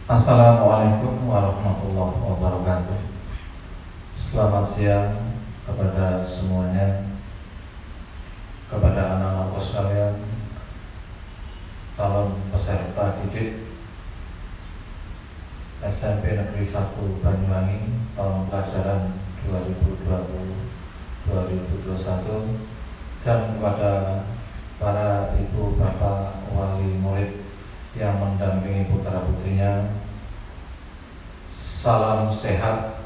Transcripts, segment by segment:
Assalamualaikum warahmatullahi wabarakatuh. Selamat siang kepada semuanya, kepada anak-anakku sekalian, calon peserta didik SMP Negeri 1 Banyuwangi tahun pelajaran 2020-2021, dan kepada para ibu bapak wali murid yang mendampingi putra-putrinya. Salam sehat,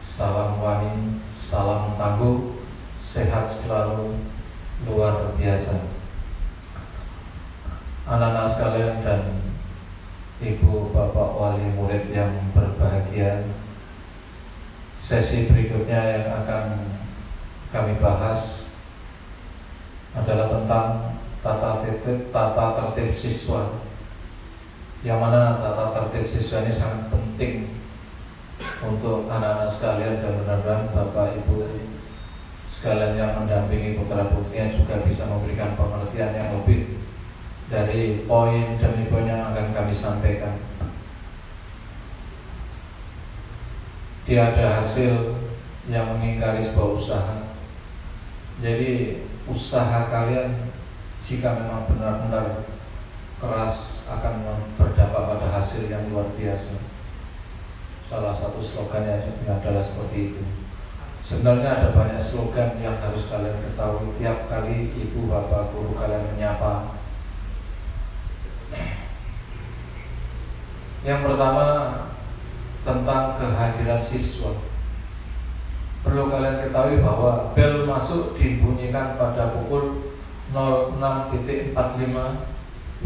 salam wani, salam tangguh, sehat selalu, luar biasa. Anak-anak sekalian dan ibu bapak wali murid yang berbahagia, sesi berikutnya yang akan kami bahas adalah tentang tata tertib siswa, yang mana tata tertib siswa ini sangat penting untuk anak-anak sekalian, dan mudah-mudahan bapak ibu sekalian yang mendampingi putra putrinya juga bisa memberikan pengertian yang lebih dari poin demi poin yang akan kami sampaikan. Tiada hasil yang mengingkari sebuah usaha. Jadi usaha kalian jika memang benar-benar keras akan berdampak pada hasil yang luar biasa. Salah satu slogannya adalah seperti itu. Sebenarnya ada banyak slogan yang harus kalian ketahui tiap kali ibu bapak guru kalian menyapa. Yang pertama tentang kehadiran siswa. Perlu kalian ketahui bahwa bel masuk dibunyikan pada pukul 06.45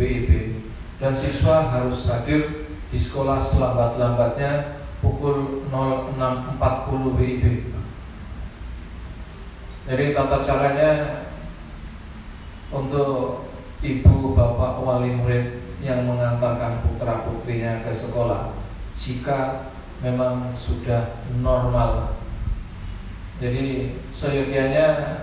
WIB, dan siswa harus hadir di sekolah selambat-lambatnya pukul 06.40 WIB. Jadi tata caranya untuk ibu bapak wali murid yang mengantarkan putra putrinya ke sekolah, jika memang sudah normal, jadi seyogianya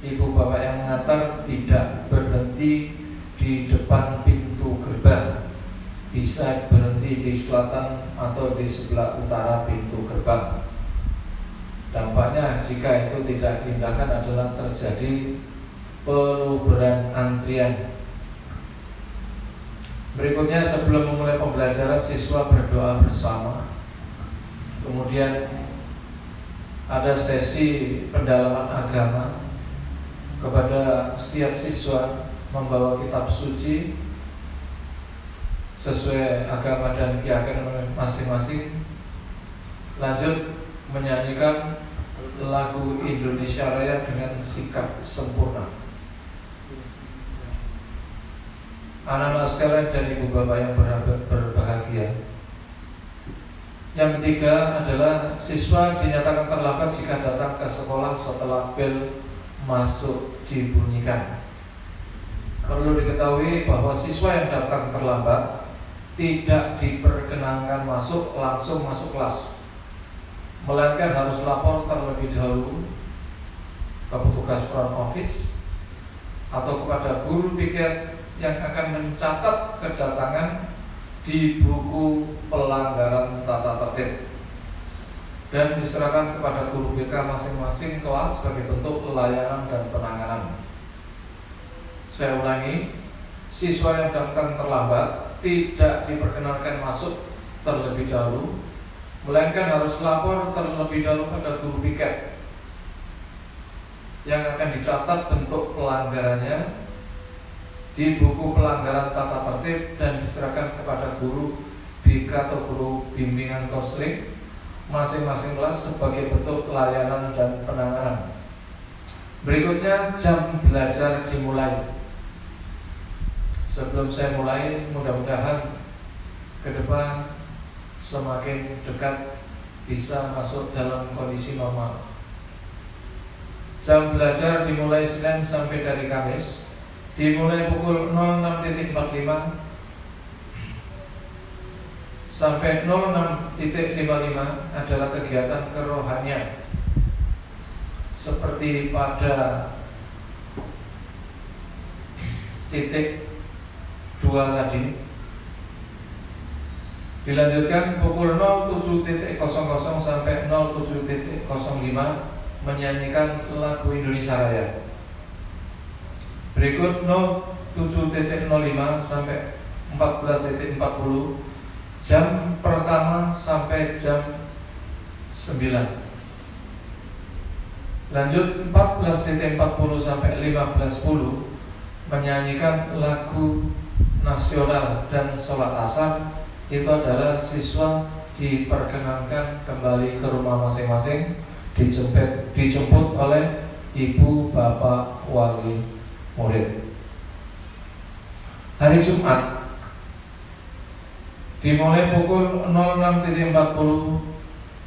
ibu bapak yang mengantar tidak berhenti di depan pintu gerbang, bisa berhenti di selatan atau di sebelah utara pintu gerbang. Dampaknya jika itu tidak diindahkan adalah terjadi peluberan antrian. Berikutnya, sebelum memulai pembelajaran, siswa berdoa bersama. Kemudian ada sesi pendalaman agama. Kepada setiap siswa membawa kitab suci sesuai agama dan keyakinan masing-masing. Lanjut menyanyikan lagu Indonesia Raya dengan sikap sempurna. Anak-anak sekalian dan ibu bapak yang berbahagia. Yang ketiga adalah siswa dinyatakan terlambat jika datang ke sekolah setelah bel masuk dibunyikan. Perlu diketahui bahwa siswa yang datang terlambat tidak diperkenankan langsung masuk kelas, melainkan harus lapor terlebih dahulu ke petugas front office atau kepada guru piket yang akan mencatat kedatangan di buku pelanggaran tata tertib dan diserahkan kepada guru BK masing-masing kelas sebagai bentuk layanan dan penanganan. Saya ulangi, siswa yang datang terlambat tidak diperkenankan masuk terlebih dahulu, melainkan harus lapor terlebih dahulu pada guru piket yang akan dicatat bentuk pelanggarannya di buku pelanggaran tata tertib dan diserahkan kepada guru BK atau guru bimbingan konseling masing-masing kelas sebagai bentuk layanan dan penanganan. Berikutnya, jam belajar dimulai. Sebelum saya mulai, mudah-mudahan ke depan semakin dekat bisa masuk dalam kondisi normal. Jam belajar dimulai Senin sampai dari Kamis, dimulai pukul 06.45 sampai 06.55 adalah kegiatan kerohanian seperti pada titik 2 tadi. Dilanjutkan pukul 07.00 sampai 07.05 menyanyikan lagu Indonesia Raya. Berikut 07.05 sampai 14.40 jam pertama sampai jam 9. Lanjut 14.40 sampai 15.10 menyanyikan lagu nasional dan sholat asar. Itu adalah siswa diperkenankan kembali ke rumah masing-masing, dijemput oleh ibu bapak wali murid. Hari Jumat dimulai pukul 06.40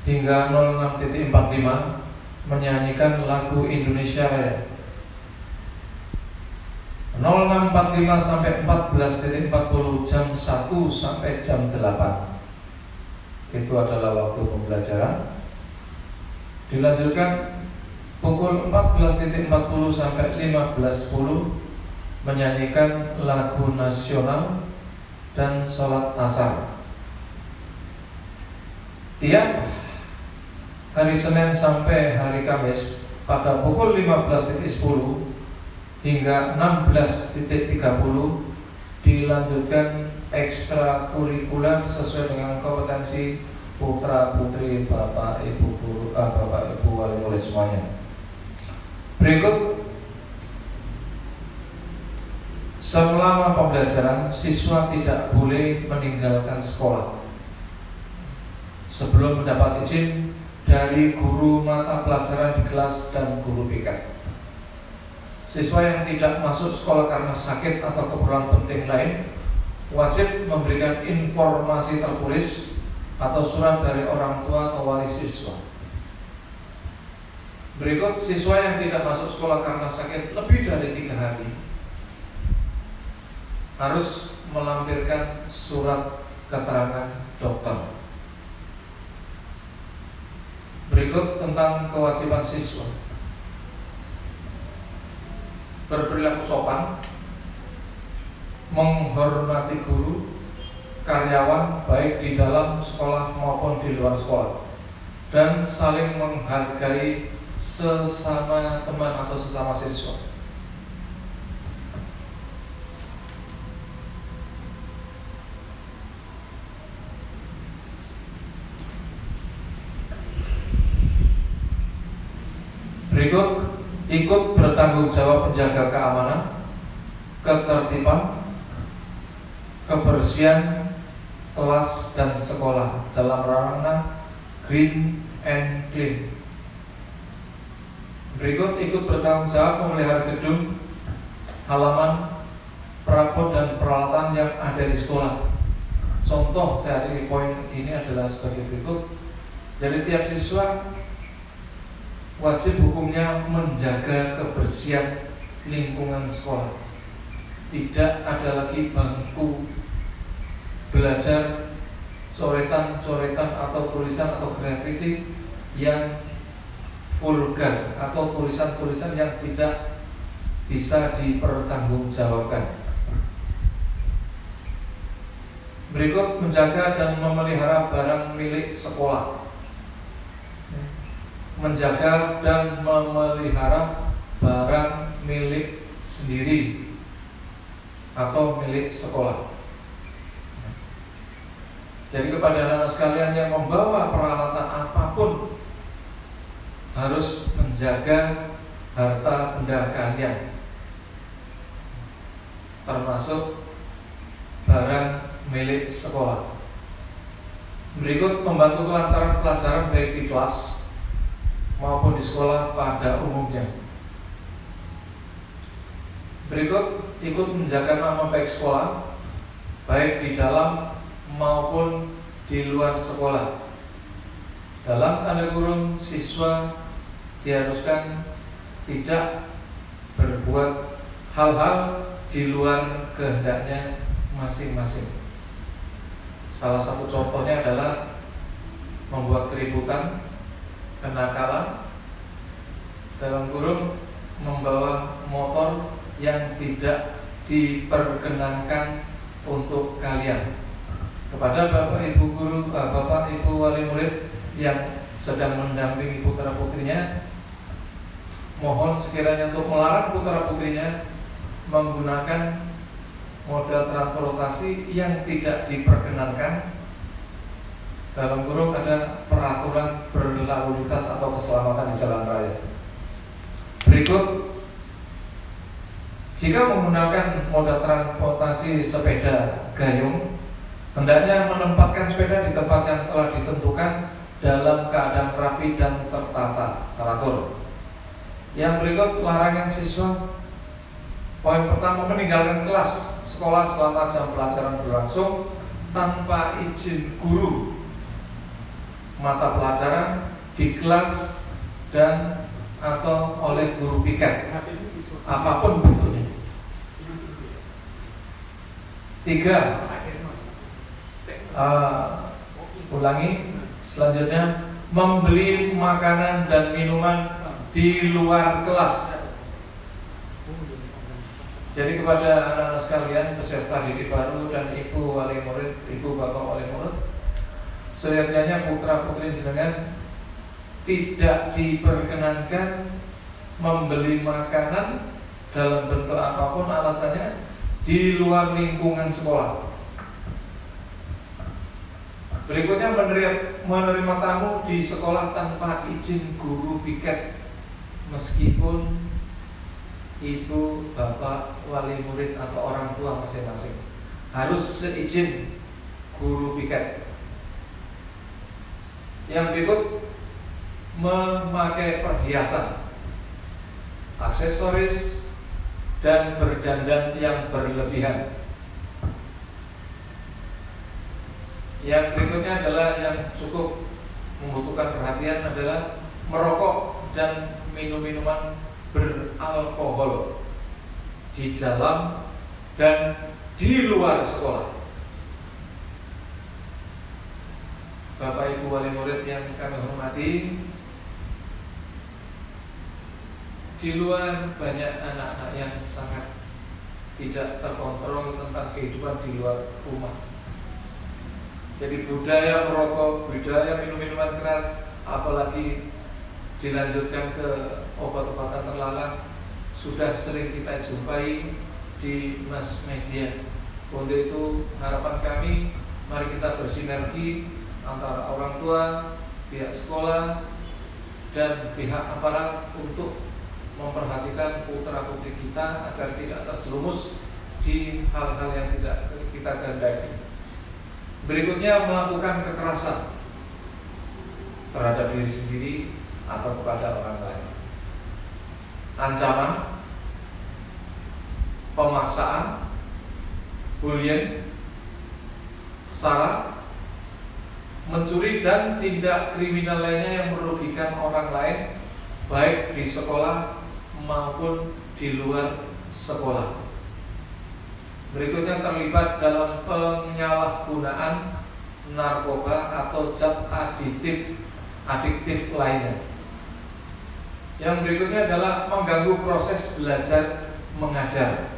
hingga 06.45 menyanyikan lagu Indonesia Raya. 06.45 sampai 14.40 jam 1 sampai jam 8. Itu adalah waktu pembelajaran. Dilanjutkan pukul 14.40 sampai 15.10 menyanyikan lagu nasional dan sholat asar. Tiap hari Senin sampai hari Kamis pada pukul 15.10 hingga 16.30 dilanjutkan ekstrakurikuler sesuai dengan kompetensi putra putri bapak ibu guru, bapak ibu wali murid semuanya. Berikut selama pembelajaran siswa tidak boleh meninggalkan sekolah sebelum mendapat izin dari guru mata pelajaran di kelas dan guru BK. Siswa yang tidak masuk sekolah karena sakit atau keperluan penting lain wajib memberikan informasi tertulis atau surat dari orang tua atau wali siswa. Berikut siswa yang tidak masuk sekolah karena sakit lebih dari 3 hari harus melampirkan surat keterangan dokter. Berikut tentang kewajiban siswa: berperilaku sopan, menghormati guru, karyawan baik di dalam sekolah maupun di luar sekolah, dan saling menghargai sesama teman atau sesama siswa. Berikut ikut bertanggung jawab menjaga keamanan, ketertiban, kebersihan kelas dan sekolah dalam ranah green and clean. Berikut ikut bertanggung jawab memelihara gedung, halaman, perabot dan peralatan yang ada di sekolah. Contoh dari poin ini adalah sebagai berikut. Jadi tiap siswa wajib hukumnya menjaga kebersihan lingkungan sekolah. Tidak ada lagi bangku belajar coretan-coretan atau tulisan atau grafiti yang vulgar atau tulisan-tulisan yang tidak bisa dipertanggungjawabkan. Berikut menjaga dan memelihara barang milik sekolah. Menjaga dan memelihara barang milik sendiri atau milik sekolah. Jadi kepada anak-anak sekalian yang membawa peralatan apapun harus menjaga harta benda kalian, termasuk barang milik sekolah. Berikut membantu kelancaran pelajaran baik di kelas maupun di sekolah pada umumnya. Berikut ikut menjaga nama baik sekolah baik di dalam maupun di luar sekolah. Dalam tanda kurung, siswa diharuskan tidak berbuat hal-hal di luar kehendaknya masing-masing. Salah satu contohnya adalah membuat keributan, kenakalan, dalam kurung membawa motor yang tidak diperkenankan untuk kalian. kepada Bapak Ibu guru, Bapak Ibu wali murid yang sedang mendampingi putra putrinya, mohon sekiranya untuk melarang putra putrinya menggunakan moda transportasi yang tidak diperkenankan, dalam kurung ada peraturan berlalu lintas atau keselamatan di jalan raya. Berikut, jika menggunakan moda transportasi sepeda gayung, hendaknya menempatkan sepeda di tempat yang telah ditentukan dalam keadaan rapi dan teratur. Yang berikut, larangan siswa. Poin pertama, meninggalkan kelas sekolah selama jam pelajaran berlangsung tanpa izin guru mata pelajaran di kelas dan atau oleh guru piket apapun bentuknya. 3, ulangi selanjutnya, membeli makanan dan minuman di luar kelas. Jadi kepada anak-anak sekalian, peserta didik baru dan ibu wali murid, ibu bapak wali murid, sejatinya putra putri jenengan tidak diperkenankan membeli makanan dalam bentuk apapun alasannya di luar lingkungan sekolah. Berikutnya, menerima tamu di sekolah tanpa izin guru piket, meskipun ibu, bapak, wali murid atau orang tua masing-masing, harus seizin guru piket. Yang berikut, memakai perhiasan, aksesoris, dan berdandan yang berlebihan. Yang berikutnya adalah yang cukup membutuhkan perhatian adalah merokok dan minum-minuman beralkohol di dalam dan di luar sekolah. Bapak Ibu wali murid yang kami hormati, di luar banyak anak-anak yang sangat tidak terkontrol tentang kehidupan di luar rumah. Jadi budaya merokok, budaya minum-minuman keras, apalagi dilanjutkan ke obat-obatan terlarang, sudah sering kita jumpai di mass media. Untuk itu harapan kami, mari kita bersinergi antara orang tua, pihak sekolah, dan pihak aparat untuk memperhatikan putra putri kita agar tidak terjerumus di hal-hal yang tidak kita kehendaki. Berikutnya, melakukan kekerasan terhadap diri sendiri atau kepada orang lain. Ancaman, pemaksaan, bullying, sara, mencuri, dan tindak kriminal lainnya yang merugikan orang lain, baik di sekolah maupun di luar sekolah. Berikutnya, terlibat dalam penyalahgunaan narkoba atau zat adiktif lainnya. Yang berikutnya adalah mengganggu proses belajar mengajar.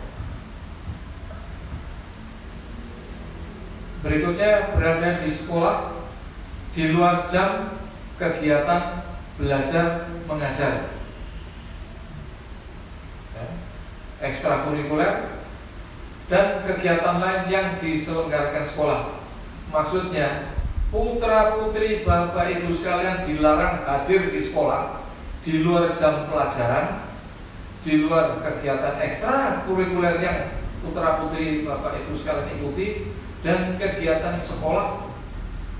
Berikutnya, berada di sekolah di luar jam kegiatan belajar mengajar, ekstrakurikuler, dan kegiatan lain yang diselenggarakan sekolah. Maksudnya, putra putri bapak ibu sekalian dilarang hadir di sekolah di luar jam pelajaran, di luar kegiatan ekstrakurikuler yang putra putri bapak ibu sekalian ikuti, dan kegiatan sekolah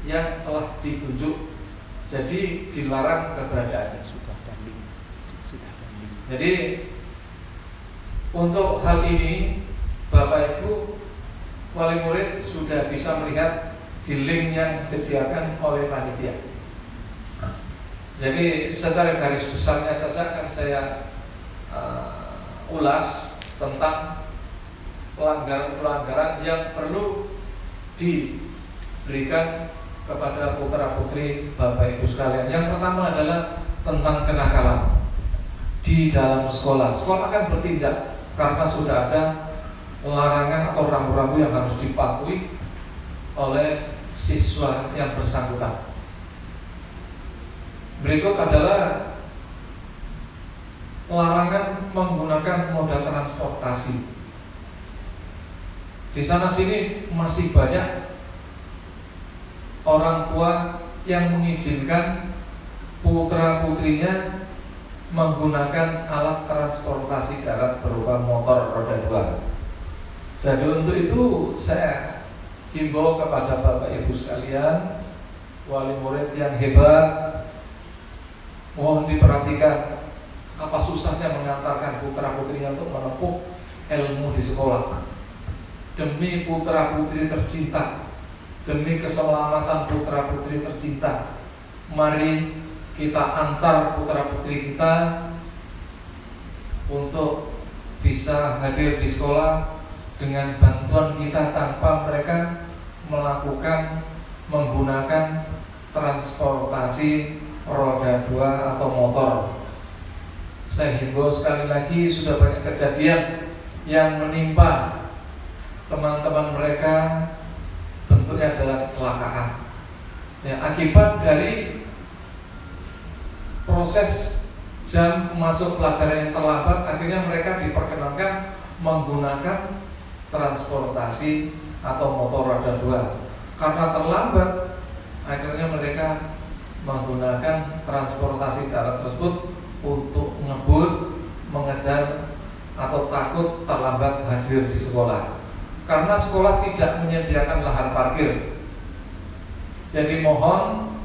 yang telah ditunjuk. Jadi dilarang keberadaannya. Jadi untuk hal ini, Bapak Ibu wali murid sudah bisa melihat di link yang disediakan oleh panitia. Jadi secara garis besarnya saja akan saya ulas tentang pelanggaran-pelanggaran yang perlu diberikan kepada putra putri Bapak Ibu sekalian. Yang pertama adalah tentang kenakalan di dalam sekolah. Sekolah akan bertindak karena sudah ada larangan atau rambu-rambu yang harus dipatuhi oleh siswa yang bersangkutan. Berikut adalah larangan menggunakan moda transportasi. Di sana sini masih banyak orang tua yang mengizinkan putra-putrinya menggunakan alat transportasi darat berupa motor roda 2. Jadi untuk itu saya himbau kepada Bapak Ibu sekalian, wali murid yang hebat, mohon diperhatikan apa susahnya mengantarkan putra-putrinya untuk menempuh ilmu di sekolah. Demi putra-putri tercinta, demi keselamatan putra-putri tercinta, mari kita antar putra-putri kita untuk bisa hadir di sekolah dengan bantuan kita tanpa mereka menggunakan transportasi roda 2 atau motor. Saya himbau sekali lagi, sudah banyak kejadian yang menimpa teman-teman mereka, bentuknya adalah kecelakaan. Ya, akibat dari proses jam masuk pelajaran yang terlambat, akhirnya mereka diperkenankan menggunakan transportasi atau motor roda 2. Karena terlambat, akhirnya mereka menggunakan transportasi darat tersebut untuk ngebut, mengejar, atau takut terlambat hadir di sekolah. Karena sekolah tidak menyediakan lahan parkir. Jadi mohon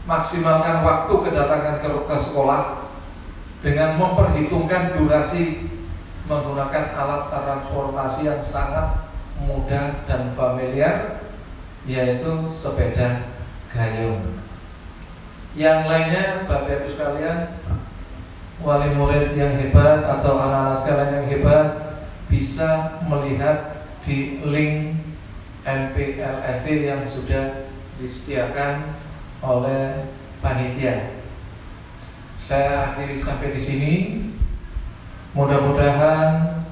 maksimalkan waktu kedatangan ke sekolah dengan memperhitungkan durasi menggunakan alat transportasi yang sangat mudah dan familiar, yaitu sepeda gayung. Yang lainnya, Bapak Ibu sekalian, wali murid yang hebat atau anak-anak sekalian yang hebat bisa melihat di link MPLSD yang sudah disediakan oleh panitia. Saya akhiri sampai di sini. Mudah-mudahan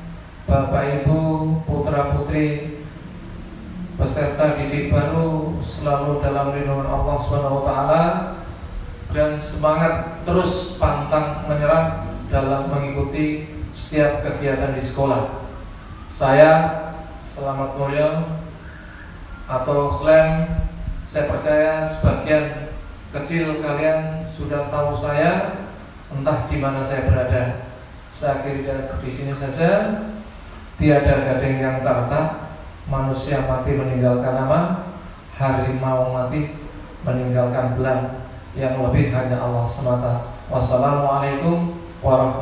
Bapak Ibu, putra-putri peserta didik baru selalu dalam lindungan Allah Subhanahu wa taala dan semangat terus pantang menyerah dalam mengikuti setiap kegiatan di sekolah. Saya Selamat Mulia atau Slam, saya percaya sebagian kecil kalian sudah tahu saya, entah di mana saya berada. Saya akhiri di sini saja. Tiada gading yang tak retak, manusia mati meninggalkan nama, harimau mati meninggalkan belang, yang lebih hanya Allah semata. Wassalamualaikum warahmatullahi wabarakatuh.